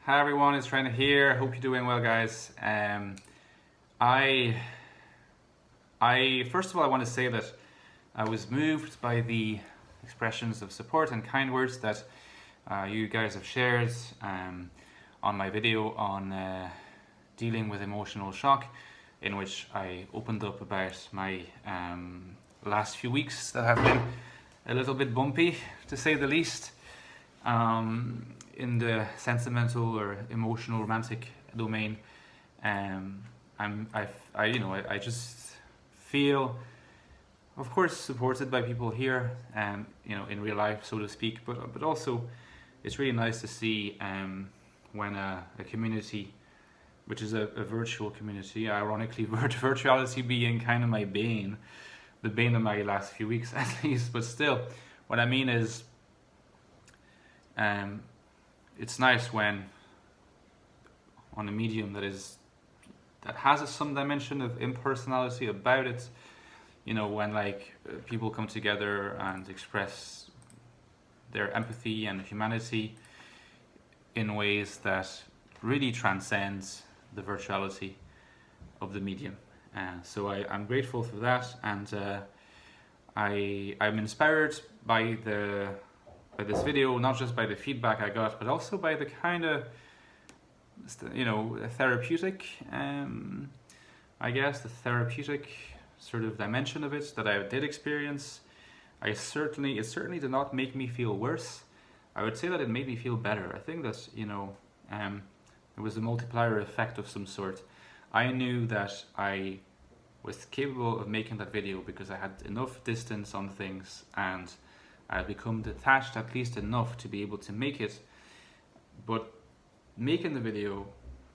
Hi everyone, it's Trent here. Hope you're doing well, guys. I first of all, I want to say that I was moved by the expressions of support and kind words that you guys have shared on my video on dealing with emotional shock, in which I opened up about my last few weeks that have been a little bit bumpy, to say the least. In the sentimental or emotional romantic domain, I just feel, of course, supported by people here, in real life, so to speak. But also, it's really nice to see when a community, which is a virtual community, ironically, virtuality being kind of my bane, the bane of my last few weeks at least. But still, what I mean is, it's nice when on a medium that has some dimension of impersonality about it, when people come together and express their empathy and humanity in ways that really transcends the virtuality of the medium. So I'm grateful for that, and I'm inspired by this video, not just by the feedback I got, but also by the kind of, therapeutic, the therapeutic sort of dimension of it that I did experience. It certainly did not make me feel worse. I would say that it made me feel better. I think that, it was a multiplier effect of some sort. I knew that I was capable of making that video because I had enough distance on things, and I had become detached at least enough to be able to make it. But making the video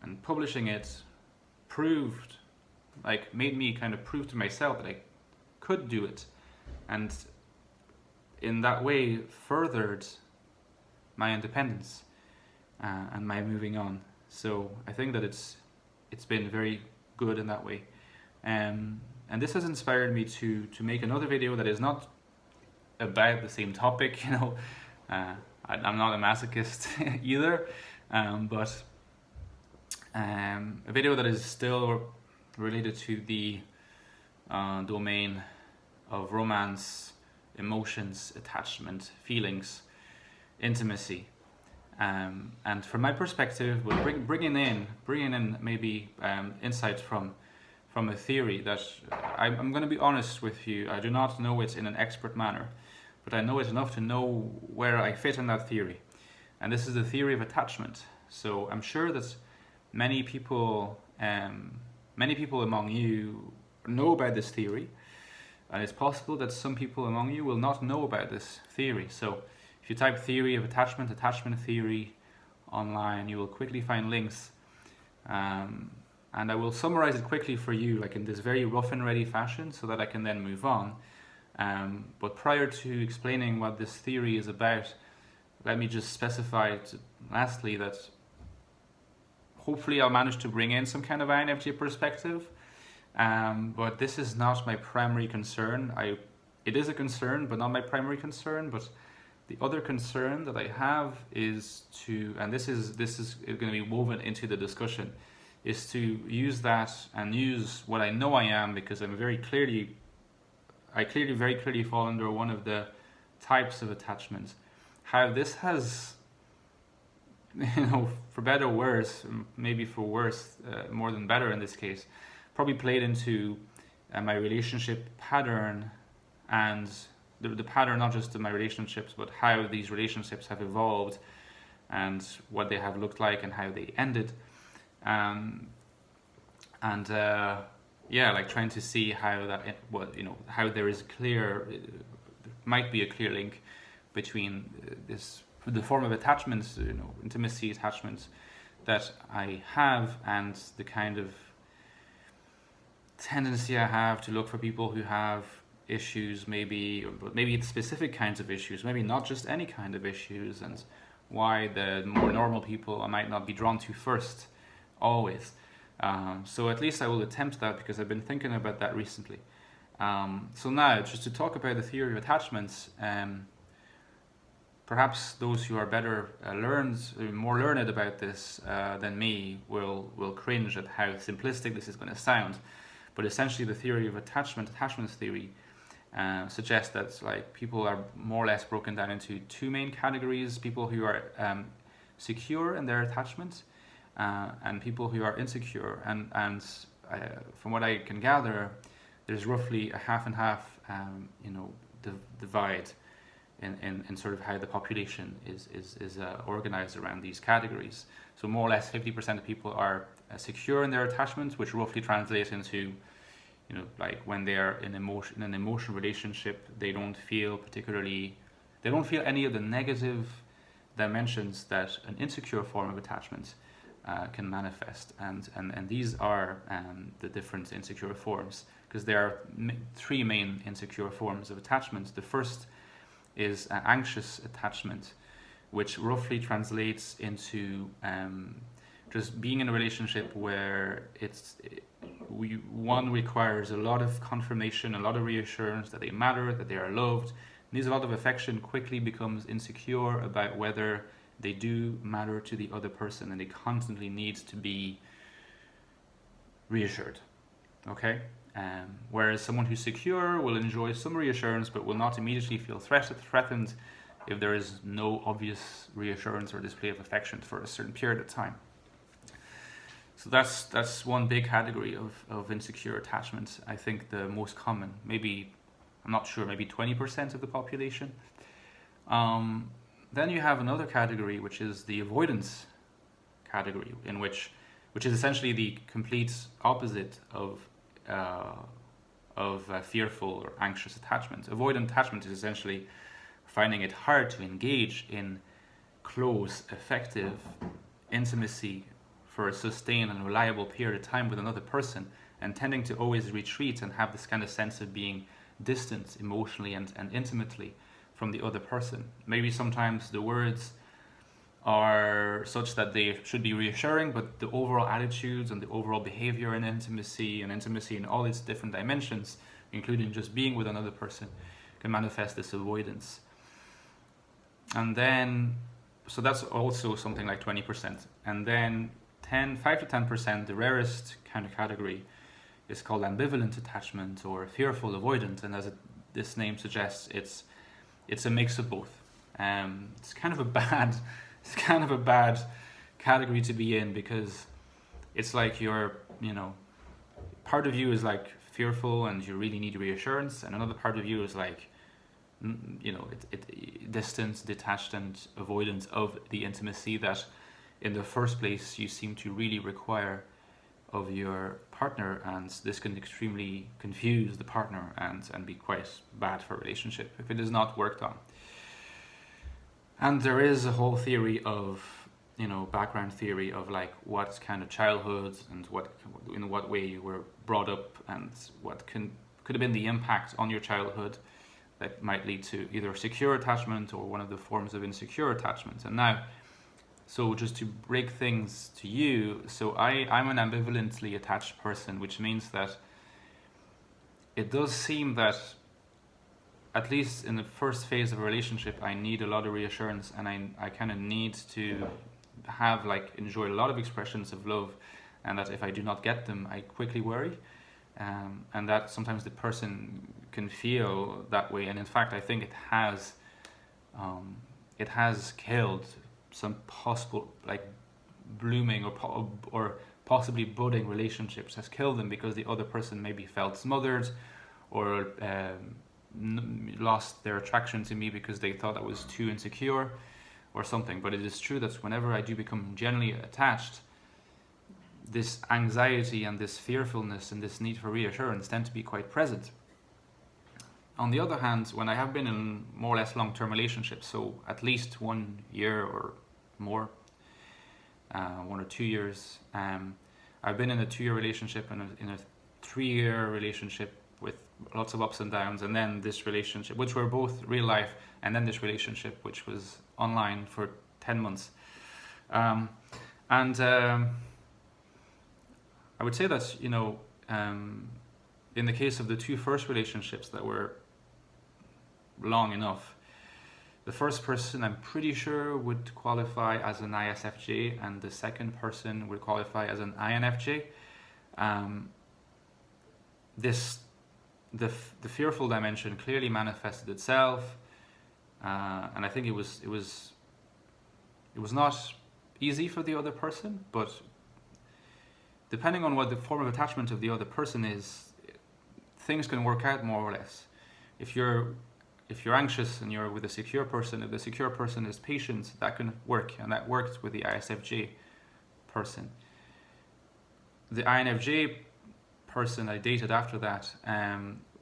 and publishing it made me kind of prove to myself that I could do it, and in that way furthered my independence and my moving on. So I think that it's been very good in that way, and this has inspired me to make another video that is not about the same topic. I'm not a masochist either, but a video that is still related to the domain of romance, emotions, attachment, feelings, intimacy, and from my perspective, we're bringing in maybe insights from a theory that I'm going to be honest with you, I do not know it in an expert manner, but I know it enough to know where I fit in that theory. And this is the theory of attachment. So I'm sure that many people among you know about this theory, and it's possible that some people among you will not know about this theory. So if you type theory of attachment theory online, you will quickly find links. And I will summarize it quickly for you, in this very rough and ready fashion, so that I can then move on. But prior to explaining what this theory is about, let me just specify lastly that hopefully I'll manage to bring in some kind of INFJ perspective. But this is not my primary concern. It is a concern, but not my primary concern. But the other concern that I have is and this is going to be woven into the discussion, is to use that and use what I know I am, because I very clearly fall under one of the types of attachments. How this has, for better or worse, maybe for worse, more than better in this case, probably played into my relationship pattern, and the pattern not just of my relationships, but how these relationships have evolved and what they have looked like and how they ended. Trying to see how that, how there is might be a clear link between the form of attachments, intimacy attachments that I have, and the kind of tendency I have to look for people who have issues, maybe it's specific kinds of issues, maybe not just any kind of issues, and why the more normal people I might not be drawn to first, always. So at least I will attempt that, because I've been thinking about that recently. So now, just to talk about the theory of attachments, perhaps those who are more learned about this than me will cringe at how simplistic this is going to sound. But essentially, the theory of attachment theory, suggests that like people are more or less broken down into two main categories: people who are secure in their attachment, and people who are insecure. And from what I can gather, there's roughly a half and half, divide in sort of how the population is organized around these categories. So more or less 50% of people are secure in their attachments, which roughly translates into, like when they're in an emotional relationship, they don't feel any of the negative dimensions that an insecure form of attachment can manifest. And these are the different insecure forms, because there are three main insecure forms of attachment. The first is anxious attachment, which roughly translates into just being in a relationship where one requires a lot of confirmation, a lot of reassurance that they matter, that they are loved, needs a lot of affection, quickly becomes insecure about whether they do matter to the other person, and they constantly need to be reassured. Okay? Whereas someone who's secure will enjoy some reassurance but will not immediately feel threatened if there is no obvious reassurance or display of affection for a certain period of time. So that's one big category of insecure attachment. I think the most common, maybe 20% of the population. Then you have another category, which is the avoidance category, which is essentially the complete opposite of fearful or anxious attachment. Avoidant attachment is essentially finding it hard to engage in close, effective intimacy for a sustained and reliable period of time with another person, and tending to always retreat and have this kind of sense of being distant emotionally and intimately from the other person. Maybe sometimes the words are such that they should be reassuring, but the overall attitudes and the overall behavior in intimacy in all its different dimensions, including just being with another person, can manifest this avoidance. And then, so that's also something like 20%. And then 5 to 10%, the rarest kind of category, is called ambivalent attachment or fearful avoidant. And as this name suggests, it's a mix of both. It's kind of a bad category to be in, because it's like part of you is like fearful and you really need reassurance, and another part of you is like, distance, detached, and avoidant of the intimacy that in the first place you seem to really require of your partner, and this can extremely confuse the partner and be quite bad for a relationship if it is not worked on. And there is a whole theory of, background theory of like what kind of childhood and in what way you were brought up, and what could have been the impact on your childhood that might lead to either secure attachment or one of the forms of insecure attachment. And now, so just to break things to you, so I'm an ambivalently attached person, which means that it does seem that at least in the first phase of a relationship, I need a lot of reassurance, and I kind of need to enjoy a lot of expressions of love, and that if I do not get them, I quickly worry, and that sometimes the person can feel that way. And in fact, I think it has killed some possible blooming or possibly budding relationships, has killed them because the other person maybe felt smothered or lost their attraction to me because they thought I was too insecure or something. But it is true that whenever I do become genuinely attached, this anxiety and this fearfulness and this need for reassurance tend to be quite present. On the other hand, when I have been in more or less long-term relationships, so at least 1 year or more, 1 or 2 years, I've been in a 2-year relationship and in a 3-year relationship with lots of ups and downs, and then this relationship, which were both real life, and then this relationship, which was online for 10 months. I would say that, in the case of the 2 first relationships that were long enough, The first person, I'm pretty sure, would qualify as an ISFJ, and the second person would qualify as an INFJ. Um, this the fearful dimension clearly manifested itself, and I think it was not easy for the other person, but depending on what the form of attachment of the other person is, things can work out more or less. If you're anxious and you're with a secure person, if the secure person is patient, that can work, and that worked with the ISFJ person. The INFJ person I dated after that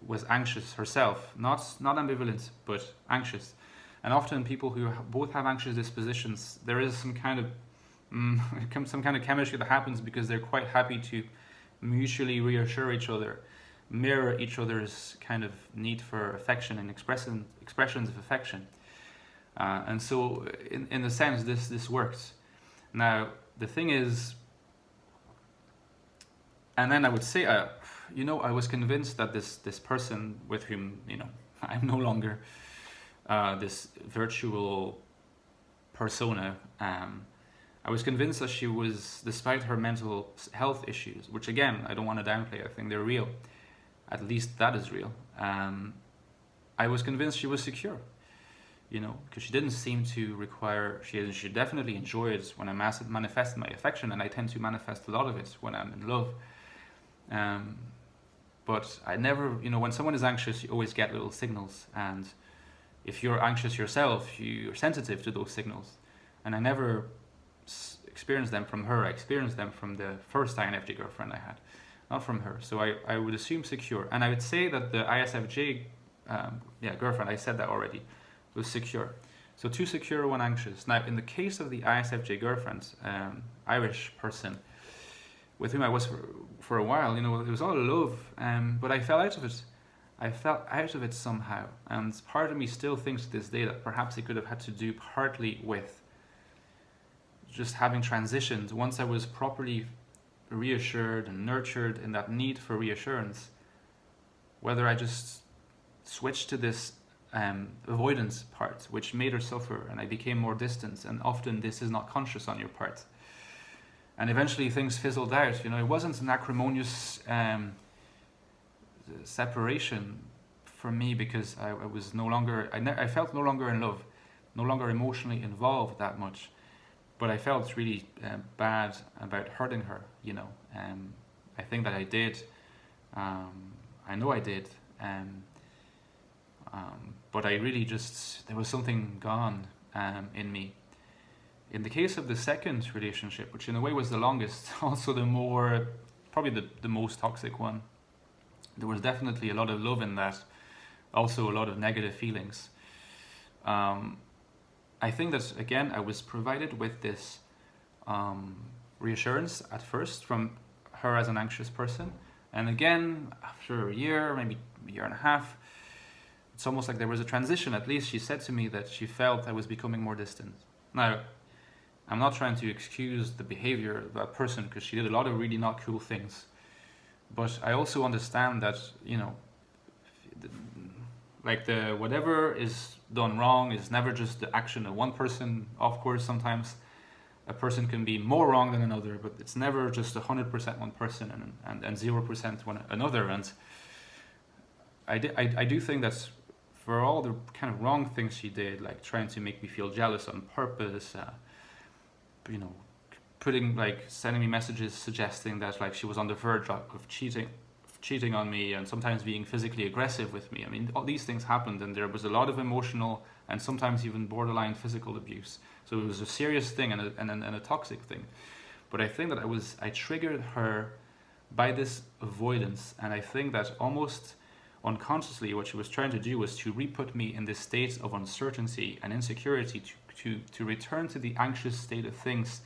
was anxious herself, not ambivalent, but anxious. And often people who both have anxious dispositions, there is some kind of chemistry that happens because they're quite happy to mutually reassure each other, mirror each other's kind of need for affection and expressions of affection. And so in a sense, this works. Now, the thing is, and then I would say, I was convinced that this person with whom, I'm no longer this virtual persona, I was convinced that she was, despite her mental health issues, which again, I don't want to downplay, I think they're real, at least that is real, I was convinced she was secure, because she didn't seem to require, she definitely enjoyed when I manifest my affection, and I tend to manifest a lot of it when I'm in love. But I never, when someone is anxious, you always get little signals, and if you're anxious yourself, you're sensitive to those signals. And I never experienced them from her. I experienced them from the first INFJ girlfriend I had, not from her. So I would assume secure. And I would say that the ISFJ girlfriend, I said that already, was secure. So 2 secure, 1 anxious. Now, in the case of the ISFJ girlfriend, Irish person, with whom I was for a while, it was all love, but I fell out of it. I fell out of it somehow, and part of me still thinks to this day that perhaps it could have had to do partly with just having transitioned. Once I was properly reassured and nurtured in that need for reassurance, whether I just switched to this avoidance part, which made her suffer, and I became more distant, and often this is not conscious on your part. And eventually things fizzled out. It wasn't an acrimonious separation for me, because I was no longer, I felt no longer in love, no longer emotionally involved that much. But I felt really bad about hurting her, I think that I did. I know I did. But I really there was something gone in me. In the case of the second relationship, which in a way was the longest, also probably the most toxic one, there was definitely a lot of love in that, also a lot of negative feelings. I think that, again, I was provided with this reassurance at first from her as an anxious person. And again, after a year, maybe a year and a half, it's almost like there was a transition. At least she said to me that she felt I was becoming more distant. Now, I'm not trying to excuse the behavior of that person, because she did a lot of really not cool things. But I also understand that, whatever is done wrong is never just the action of one person. Of course, sometimes a person can be more wrong than another, but it's never just 100% one person and 0% another. And I do think that for all the kind of wrong things she did, like trying to make me feel jealous on purpose, sending me messages suggesting that she was on the verge of cheating on me, and sometimes being physically aggressive with me. I mean, all these things happened, and there was a lot of emotional and sometimes even borderline physical abuse. So it was a serious thing and a toxic thing. But I think that I triggered her by this avoidance, and I think that almost unconsciously what she was trying to do was to re-put me in this state of uncertainty and insecurity, to return to the anxious state of things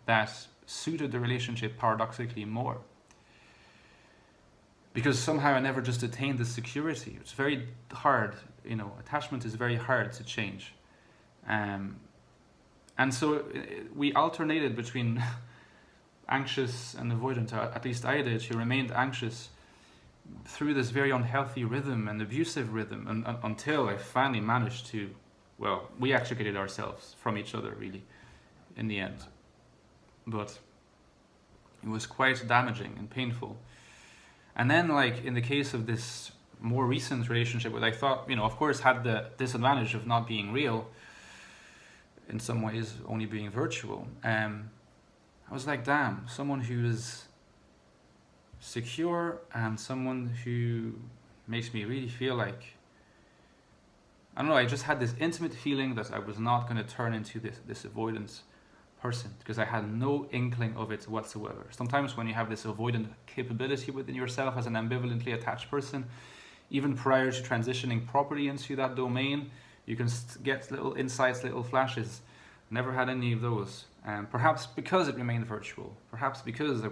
that suited the relationship paradoxically more. Because somehow I never just attained the security. It's very hard, attachment is very hard to change. And so we alternated between anxious and avoidant. At least I did. She remained anxious through this very unhealthy rhythm and abusive rhythm, and until I finally managed to well, we extricated ourselves from each other really in the end. But it was quite damaging and painful. And then, like, in the case of this more recent relationship, which I thought, of course, had the disadvantage of not being real, in some ways only being virtual, I was like, damn, someone who is secure and someone who makes me really feel like, I don't know, I just had this intimate feeling that I was not going to turn into this avoidance person, because I had no inkling of it whatsoever. Sometimes when you have this avoidant capability within yourself as an ambivalently attached person, even prior to transitioning properly into that domain, you can get little insights, little flashes. Never had any of those. Perhaps because it remained virtual. Perhaps because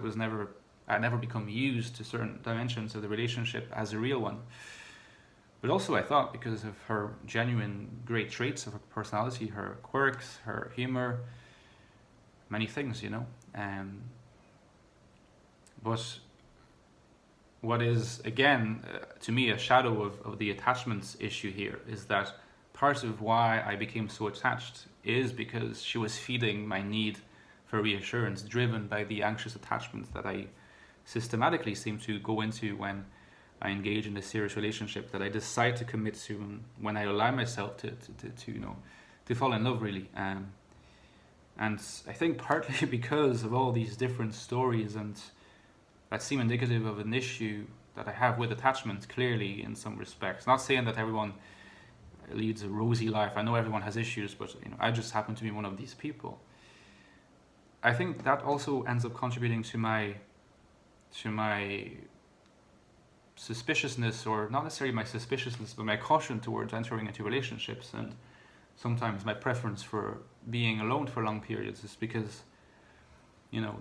I never become used to certain dimensions of the relationship as a real one. But also, I thought, because of her genuine great traits of her personality, her quirks, her humor, many things, but what is, again, to me, a shadow of the attachments issue here is that part of why I became so attached is because she was feeding my need for reassurance, driven by the anxious attachments that I systematically seem to go into when I engage in a serious relationship, that I decide to commit to, and when I allow myself to fall in love, really. And I think partly because of all these different stories and that seem indicative of an issue that I have with attachment, clearly, in some respects. Not saying that everyone leads a rosy life. I know everyone has issues, but I just happen to be one of these people. I think that also ends up contributing to my suspiciousness, or not necessarily my suspiciousness, but my caution towards entering into relationships, and sometimes my preference for being alone for long periods, is because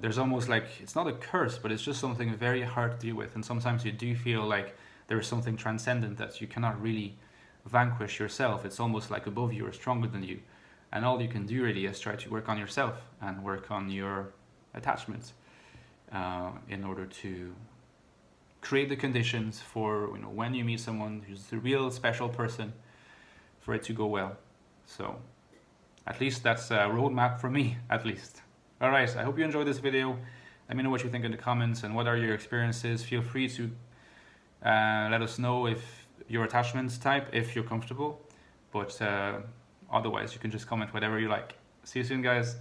there's almost like, it's not a curse, but it's just something very hard to deal with, and sometimes you do feel like there is something transcendent that you cannot really vanquish yourself. It's almost like above you or stronger than you, and all you can do really is try to work on yourself and work on your attachments in order to create the conditions for when you meet someone who's the real special person, for it to go well. So at least that's a roadmap for me, at least. Alright, I hope you enjoyed this video. Let me know what you think in the comments and what are your experiences. Feel free to let us know if your attachment type, if you're comfortable. But otherwise, you can just comment whatever you like. See you soon, guys.